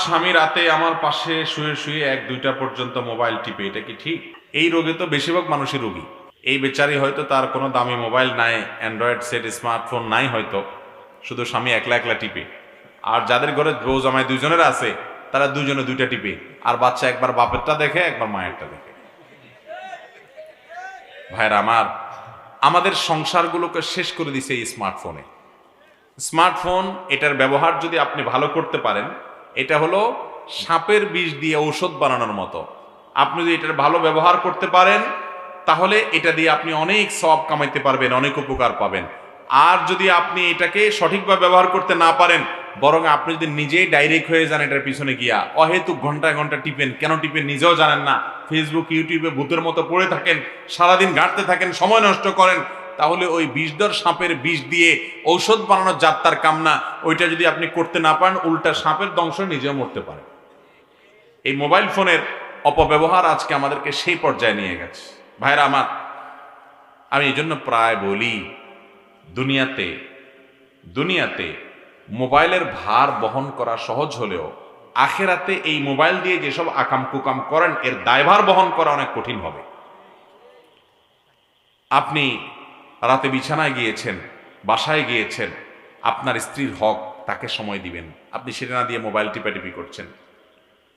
স্বামী রাতে আমার পাশে শুয়ে শুয়ে 1-2টা পর্যন্ত মোবাইল টিপে, এটা কি ঠিক? এই রোগে তো বেশিরভাগ মানুষই রোগী। এই বেচারি হয়তো তার কোনো দামি মোবাইল নাই, অ্যান্ড্রয়েড সেট স্মার্টফোন নাই, হয়তো শুধু স্বামী একলা একলা টিপে। আর যাদের ঘরে বউ জামাই দুইজনের আছে, তারা দুজনে দুইটা টিপে, আর বাচ্চা একবার বাপেরটা দেখে একবার মায়েরটা দেখে। ভাইরা আমার, আমাদের সংসারগুলোকে শেষ করে দিছে এই স্মার্টফোনে। স্মার্টফোন, এটার ব্যবহার যদি আপনি ভালো করতে পারেন, এটা হলো সাপের বিষ দিয়ে ঔষধ বানানোর মতো। আপনি যদি এটার ভালো ব্যবহার করতে পারেন, তাহলে এটা দিয়ে আপনি অনেক সওয়াব কামাইতে পারবেন, অনেক উপকার পাবেন। আর যদি আপনি এটাকে সঠিকভাবে ব্যবহার করতে না পারেন, বরং আপনি যদি নিজেই ডাইরেক্ট হয়ে যান এটার পিছনে গিয়া, অহেতুক ঘন্টায় ঘন্টা টিপেন, কেন টিপেন নিজেও জানেন না, ফেসবুক ইউটিউবে ভূতের মতো পড়ে থাকেন, সারাদিন ঘাঁটতে থাকেন, সময় নষ্ট করেন, তাহলে ওই বিষধর সাপের বিষ দিয়ে ঔষধ বানানোর যাত্রার কাম না। ওইটা যদি আপনি করতে না পারেন, উল্টা সাপের দংশ নিজেও মরতে পারে। এই মোবাইল ফোনের অপব্যবহার আজকে আমাদেরকে সেই পর্যায়ে নিয়ে গেছে। ভাইরা আমার, আমি এই জন্য প্রায় বলি, দুনিয়াতে মোবাইলের ভার বহন করা সহজ হলেও আখেরাতে এই মোবাইল দিয়ে যেসব আকাম কুকাম করেন, এর দায়ভার বহন করা অনেক কঠিন হবে। আপনি রাতে বিছানায় গিয়েছেন, বাসায় গিয়েছেন, আপনার স্ত্রীর হক, তাকে সময় দিবেন, আপনি সেটা না দিয়ে মোবাইল টিপাটিপি করছেন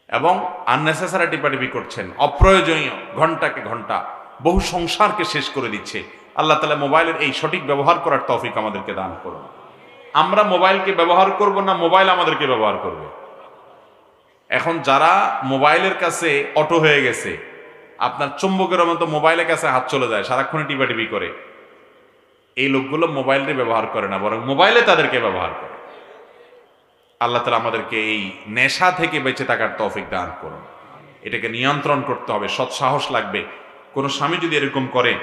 এবং আননেসেসারি টিপাটিপি করছেন, অপ্রয়োজনীয় ঘন্টাকে ঘন্টা, বহু সংসারকে শেষ করে দিচ্ছে। আল্লাহ তাআলা মোবাইলের এই সঠিক ব্যবহার করার তৌফিক আমাদেরকে দান করুন। আমরা মোবাইলকে ব্যবহার করব না, মোবাইল আমাদেরকে ব্যবহার করবে। এখন যারা মোবাইলের কাছে অটো হয়ে গেছে, আপনার চুম্বকের মতো মোবাইলের কাছে হাত চলে যায়, সারাক্ষণ টিপাটিপি করে, এই লোকগুলো মোবাইলকে ব্যবহার করে না, বরং মোবাইলে তাদেরকে ব্যবহার করে। আল্লাহ তাআলা আমাদেরকে এই নেশা থেকে বেঁচে থাকার তৌফিক দান করুন। এটাকে নিয়ন্ত্রণ করতে হবে, সৎসাহস লাগবে। কোনো স্বামী যদি এরকম করে,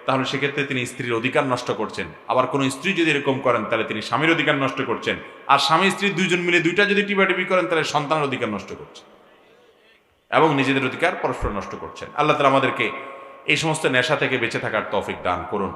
তাহলে সেক্ষেত্রে তিনি স্ত্রীর অধিকার নষ্ট করছেন। আবার কোনো স্ত্রী যদি এরকম করেন, তাহলে তিনি স্বামীর অধিকার নষ্ট করছেন। আর স্বামী স্ত্রী দুইজন মিলে দুইটা যদি টিপাটিপি করেন, তাহলে সন্তানের অধিকার নষ্ট করছেন এবং নিজেদের অধিকার পরস্পর নষ্ট করছেন। আল্লাহ তাআলা আমাদেরকে এই সমস্ত নেশা থেকে বেঁচে থাকার তৌফিক দান করুন।